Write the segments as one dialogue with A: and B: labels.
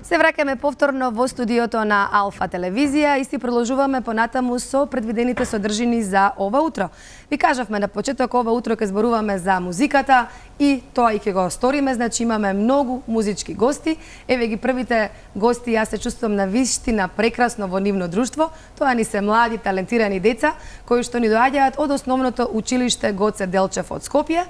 A: Се враќаме повторно во студиото на Алфа телевизија и си продолжуваме понатаму со предвидените содржини за ова утро. Ви кажавме на почеток, ова утро ќе зборуваме за музиката и тоа и ќе го сториме, значи имаме многу музички гости. Еве ги првите гости, јас се чувствувам на вистина прекрасно во нивно друштво. Тоа ни се млади, талентирани деца кои што ни доаѓаат од основното училиште Гоце Делчев од Скопје.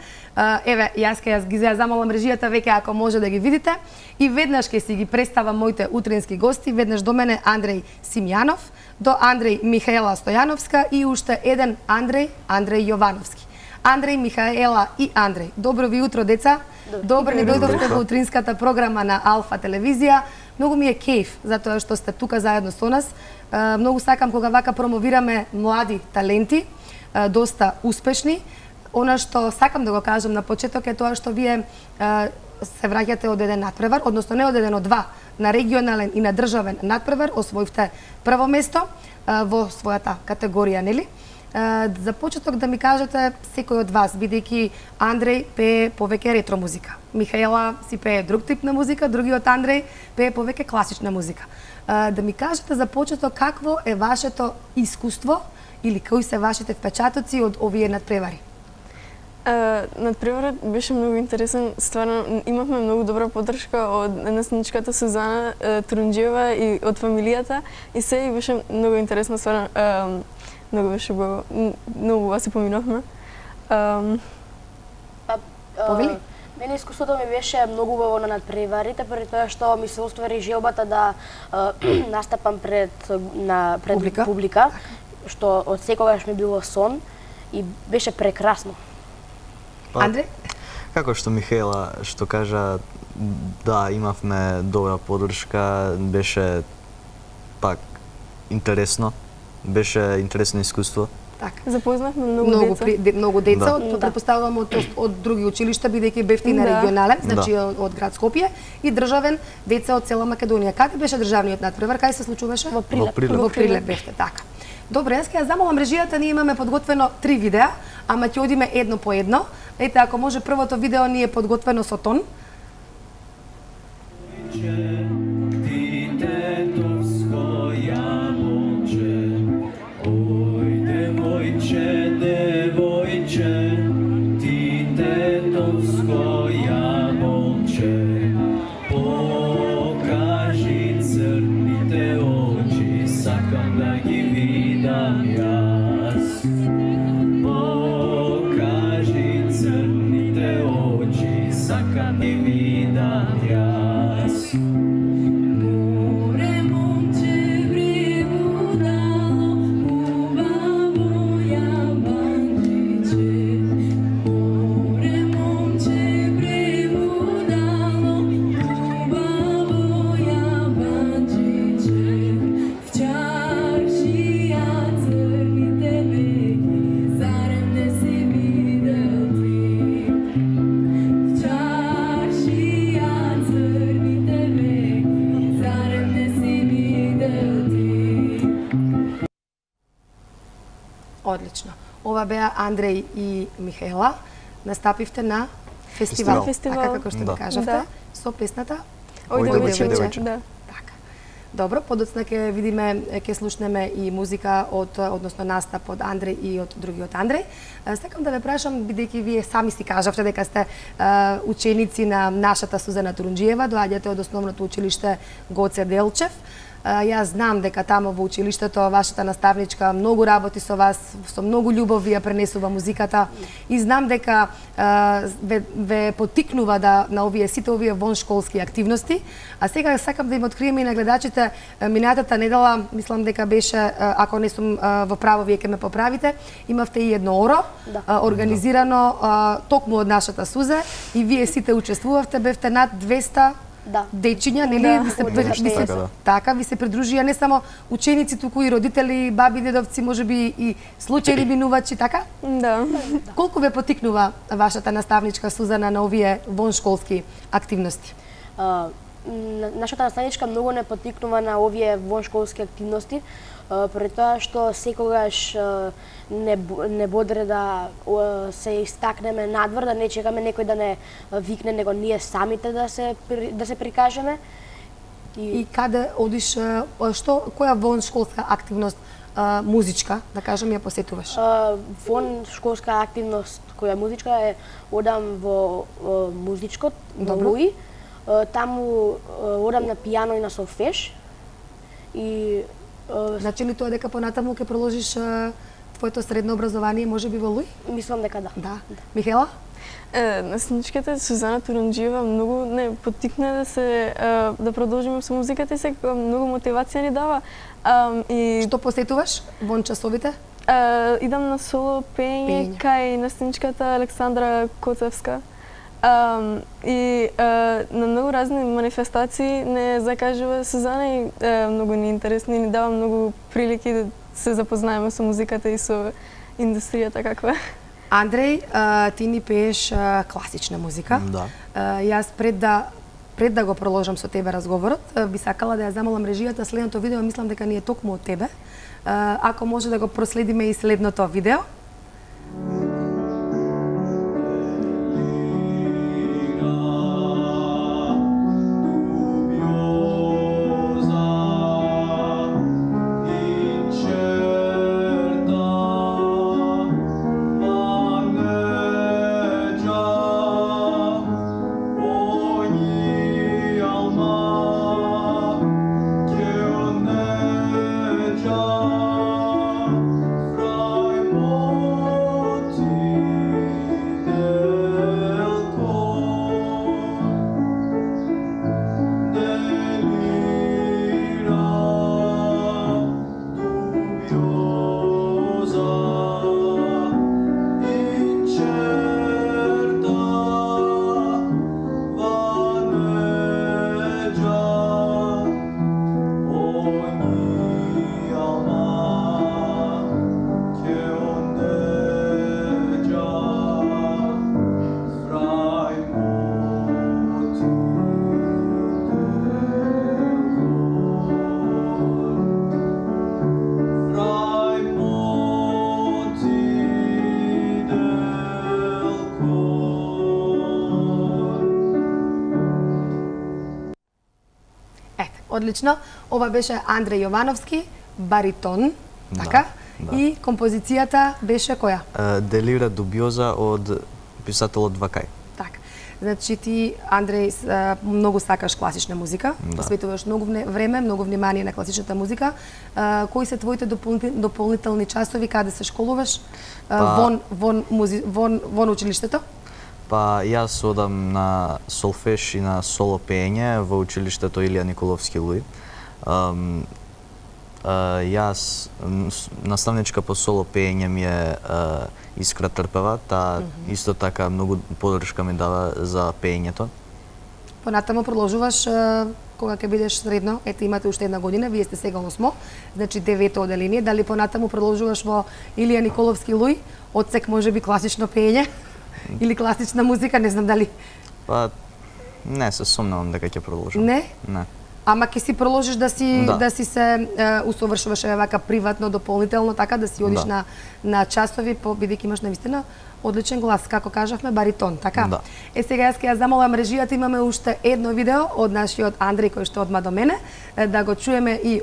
A: Еве, јас ги замолам режијата веќе ако може да ги видите и веднаш ќе си ги представам моите утрински гости. Веднаш до мене Андреј Симјанов, до Андреј Михаела Стојановска и уште еден Андреј Јовановски. Андреј, Михаела и Андреј. Добро ви утро, деца. Добро ни дојдовте во утринската програма на Алфа телевизија. Многу ми е кејф затоа што сте тука заедно со нас. Многу сакам кога вака промовираме млади таленти, доста успешни. Она што сакам да го кажам на почеток е тоа што вие се враќате од еден надпревар, односно не од еден, од два, на регионален и на државен надпревар, освоивте прво место во својата категорија, нели? За почеток да ми кажете секој од вас, бидејќи Андреј пее повеќе ретро музика, Михаела си пее друг тип на музика, другиот Андреј пее повеќе класична музика. Да ми кажете за почеток какво е вашето искуство или кои се вашите впечатоци од овие надпревари?
B: Надпреварот беше многу интересен. Стварно имавме многу добра поддршка од наследничката Сузана Турунџиева и од фамилијата и се беше многу интересно. Стварно многу беше многу се поминовме.
A: Повели?
C: Мене искуството ми беше многу убаво на надпреварите, поради тоа што ми се оствари желбата да настапам пред публика, што од секогаш ми било сон и беше прекрасно.
A: Андреј?
D: Како што Михаела што кажа, да, имавме добра поддршка, беше пак интересно, беше интересно искуство.
A: Така.
B: Запознавме многу деца.
A: Претпоставувам од други училишта, бидејќи бевте на регионален, значи од град Скопје и државен, деца од цела Македонија. Каде беше државниот надпревар? Кај се случуваше?
C: Во Прилеп.
A: Во Прилеп бевте, така. Добре, јас ќе замолам режијата, ние имаме подготвено 3 видеа, ама ќе одиме едно по едно. Ете, ако може првото видео ни е подготвено со тон. Одлично. Ова беа Андреј и Михаела. Настапивте на фестивал. Така како што ви кажавте, со песната
B: Ојде девојче.
A: Така. Добро, подоцна ќе видиме, ќе слушнеме и музика односно настап од Андреј и од другиот Андреј. Сакам да ве прашам, бидејќи вие сами си кажавте дека сте ученици на нашата Сузана Турунџиева, доаѓате од основното училиште Гоце Делчев. Јас знам дека тамо во училиштето вашата наставничка многу работи со вас, со многу љубов ви ја пренесува музиката и знам дека ве поттикнува на сите овие воншколски активности. А сега сакам да им открием и на гледачите, минатата недела, мислам дека беше, ако не сум во право, вие ќе ме поправите, имавте и едно оро, организирано токму од нашата Сузе и вие сите учествувавте, бевте над 200 дечиња, нели? Ви се придружија не само ученици, туку и родители, баби, дедовци, можеби и случајни минувачи, така?
B: Да.
A: Колку ве поттикнува вашата наставничка Сузана на овие воншколски активности?
C: Нашата наставничка многу не поттикнува на овие воншколски активности, пред тоа што секогаш не бодре да се истакнеме надвор, да не чекаме некој да не викне, него ние самите да се прикажеме.
A: И каде одиш, која вон школска активност музичка, да кажем, ја посетуваш?
C: Вон школска активност која музичка е одам во музичкот во
A: Добро.
C: Луи. Таму одам на пијано и на солфеж. И
A: Значи ли тоа дека понатаму ќе проложиш твоето средно образование, може би во Луи?
C: мислам дека да.
A: Да. Михела?
B: Наследничката Сузана Турунџиева многу не поттикна да продолжиме со музиката и секако многу мотивација ни дава. И
A: Што посетуваш вон часовите?
B: идам на соло пење
A: Пење.
B: кај наследничката Александра Коцевска. И на многу разни манифестации не закажува Сузана и многу ни е интересно и ни дава многу прилики да се запознаеме со музиката и со индустријата каква е.
A: Андреј, ти ни пееш класична музика.
D: Да.
A: Јас пред да го проложам со тебе разговорот, би сакала да ја замолам режијата следното видео, мислам дека ни е токму од тебе. Ако може да го проследиме и следното видео. Одлично. Ова беше Андреј Јовановски, баритон, така?
D: да.
A: И композицијата беше која?
D: Делира дубиоза од писателот Вакај.
A: Така. Значи ти, Андреј, многу сакаш класична музика,
D: Да.
A: посветуваш многу време, многу внимание на класичната музика. Кои се твоите дополнителни часови, каде се школуваш? Вон училиштето?
D: Па јас одам на солфеж и на соло пење во училиштето Илија Николовски Луи. Јас наставничка по соло пење ми е Искра Трпева, таа исто така многу поддршка ми дава за пеењето.
A: Понатамо продолжуваш кога ќе бидеш средно, ете имате уште една година, вие сте сега 8, значи 9 оделение, дали понатаму продолжуваш во Илија Николовски Луи, одсек можеби класично пеење или класична музика, не знам дали.
D: Па не се сомневам дека ќе продолжам.
A: Не?
D: Не.
A: Ама ќе си проложиш да си
D: Да.
A: да си се усовршуваш вака приватно, дополнително, така да си одиш
D: Да.
A: на часови, бидејќи имаш навистина одличен глас, како кажавме, баритон, така?
D: Да.
A: Сега јас ќе ја замолам режијата, имаме уште едно видео од нашиот Андреј кој што одма до мене, да го чуеме и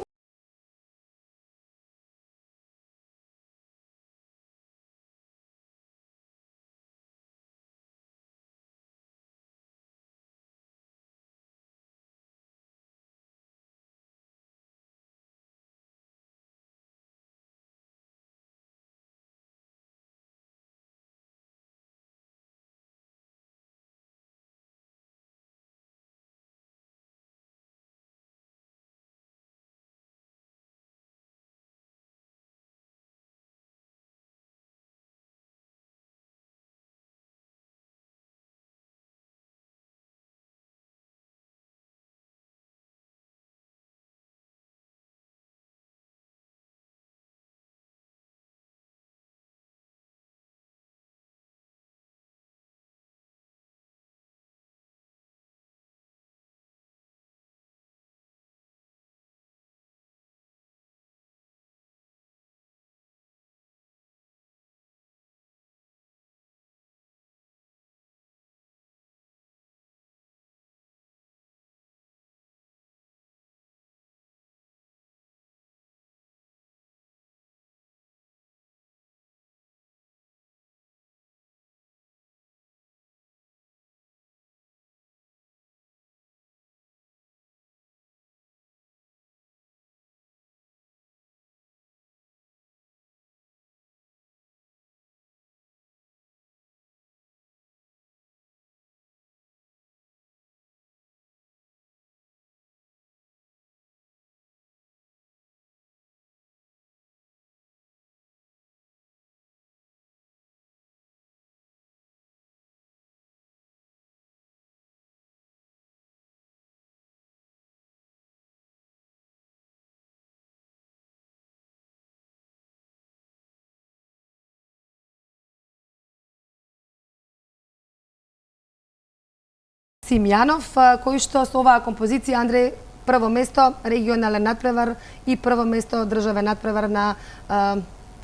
A: Симјанов, кој што со оваа композиција Андреј прво место регионален надпревар и прво место државен надпревар на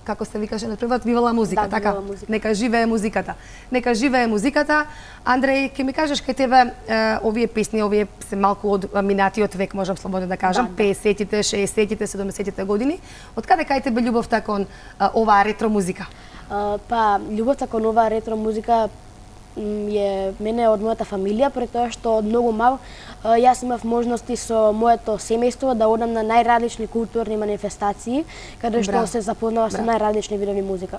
A: како се викаше надпреварот Вивала музика,
C: Да,
A: така?
C: Вивала музика.
A: Нека живее музиката. Нека живее музиката. Андреј, ќе ми кажеш кај тебе овие песни, овие се малку од минатиот век, можам слободно да кажам,
C: Да.
A: 50-тите, 60-тите, 70-тите години. Од каде кај тебе љубовта кон оваа ретро музика?
C: Па, љубовта кон оваа ретро музика е мене од мојата фамилија, претоа што од многу мал јас имав можности со моето семејство да одам на најразлични културни манифестации, каде што
A: Браво.
C: се запознава со
A: Браво.
C: најразлични видови музика.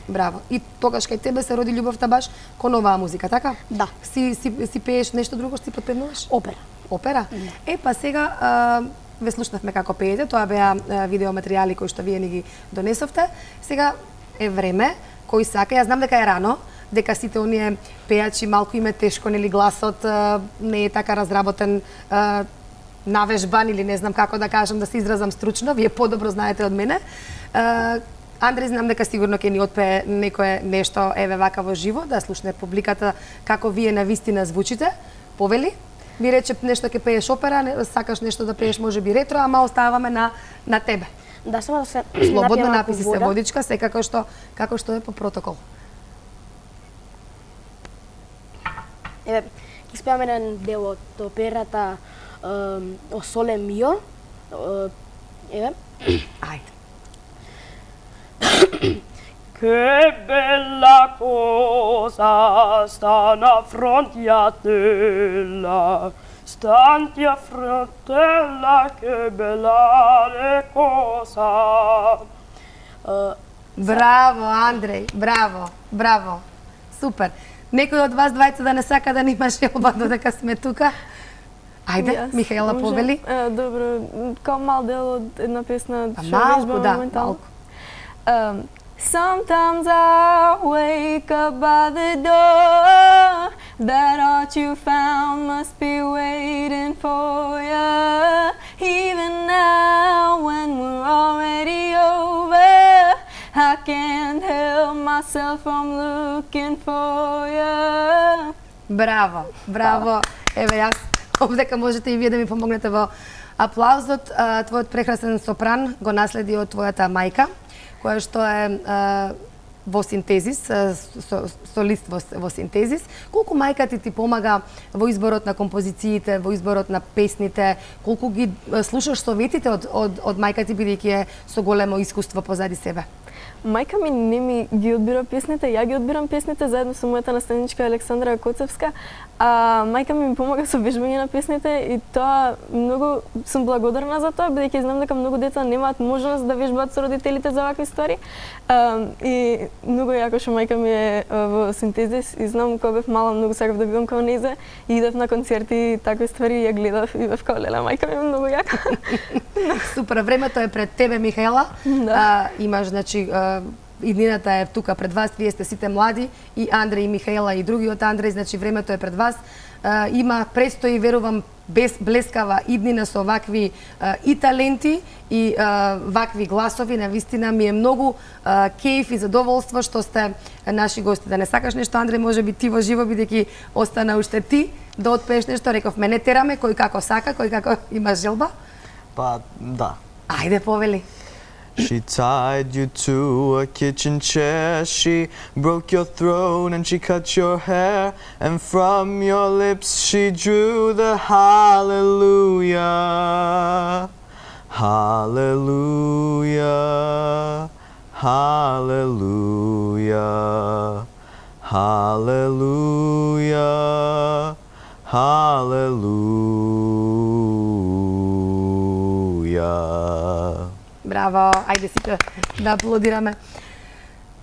A: Браво. И тогаш кај тебе се роди љубовта баш кон оваа музика, така?
C: Да.
A: Си пееш нешто друго, си подпевнуваш?
C: Опера.
A: Опера? Е, па сега ве слушнавме како пеете, тоа беа видеоматеријали кои што вие ни ги донесовте. Сега е време, кој сака, јас знам дека е рано, дека сите оние пејачи малку им е тешко, нели гласот не е така разработен, навежбан или не знам како да кажам, да се изразам стручно, вие подобро знаете од мене. Андреј, знам дека сигурно ќе ни отпее некое нешто, еве вака во живо, да слушне публиката како вие навистина звучите. Повели? Ви рече нешто ќе пееш опера, сакаш нешто да пееш можеби ретро, ама оставаме на тебе.
C: Да, само да се
A: Слободно
C: напијам малку
A: написи се
C: вода.
A: водичка, се како што е по протокол.
C: Еве, ќе спеам еден дел од операта О Соле Мио. Еве.
A: Ајде.
E: Che bella cosa sta a frontiatella, stanti a frontella, che bella cosa.
A: Браво, Андреј, браво, браво. Супер. Некој од вас двајца да не сака да ни има желба додека сме тука? Ајде,
B: Јас,
A: Михаела
B: може?
A: повели.
B: Добро, као мал дел од една песна
A: Па
B: што
A: малку,
B: вежбам
A: да,
B: моментално.
A: малку.
B: Sometimes I wake up by the door. That heart you found must be waiting for ya. Even now, when we're already over, I can't help myself from looking for ya.
A: Браво, браво. Еве јас, овдека можете и вие да ми помогнете во аплаузот. Твојот прекрасен сопран го наследи од твојата мајка, која што е во синтезис, солист во синтезис. Колку мајка ти помага во изборот на композициите, во изборот на песните, колку ги слушаш советите од мајка ти, бидејќи е со големо искуство позади себе?
B: Мајка ми не ми ги одбира песните, ја ги одбирам песните заедно со мојата наставничка Александра Коцевска, а мајка ми помага со вежбање на песните и тоа многу сум благодарна за тоа, бидејќи знам дека многу деца немаат можност да вежбаат со родителите за вакви ствари. И многу јако што мајка ми е во синтезис и знам кога бев мала многу сакав да бидам као незе и идев на концерти и такви ствари ја гледав и бев као леле, мајка ми е многу јака.
A: Супер, времето е пред тебе, Михаела.
B: Да.
A: Имаш, значи, иднината е тука пред вас, вие сте сите млади, и Андреј, и Михаела, и другиот Андреј, значи времето е пред вас. Има, предстои, верувам, блескава иднина со вакви и таленти, и вакви гласови. Навистина ми е многу кејф и задоволство што сте наши гости. Да не сакаш нешто, Андреј, може би ти во живо, бидејќи остана уште ти, да отпееш нешто, рековме, не тераме, кој како сака, кој како има желба.
D: Па, да.
A: Ајде, повели.
D: She tied you to a kitchen chair, she broke your throat and she cut your hair, and from your lips she drew the hallelujah, hallelujah, hallelujah, hallelujah, hallelujah.
A: Браво, ајде сите да аплодираме.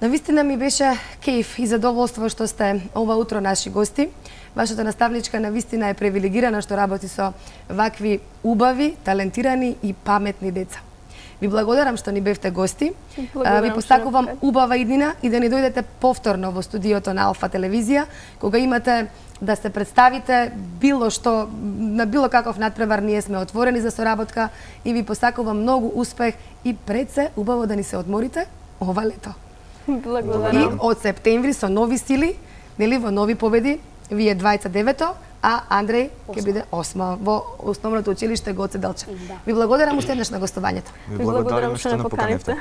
A: Навистина ми беше кејф и задоволство што сте ова утро наши гости. Вашата наставничка навистина е привилегирана што работи со вакви убави, талентирани и паметни деца. Ви благодарам што ни бевте гости. Ви посакувам убава иднина и да ни дојдете повторно во студиото на Алфа телевизија, кога имате да се представите било што, на било каков надпревар, ние сме отворени за соработка и ви посакувам многу успех и пред се убаво да ни се одморите ова лето.
B: Благодарам.
A: И од септември со нови сили, нели, во нови победи, вие 29-то, а Андреј ќе биде 8 во основното училиште Гоце Делчев.
C: Да.
A: Ви благодарам уште еднаш на гостувањето.
B: Ви благодарам што
D: што
B: не поканивте.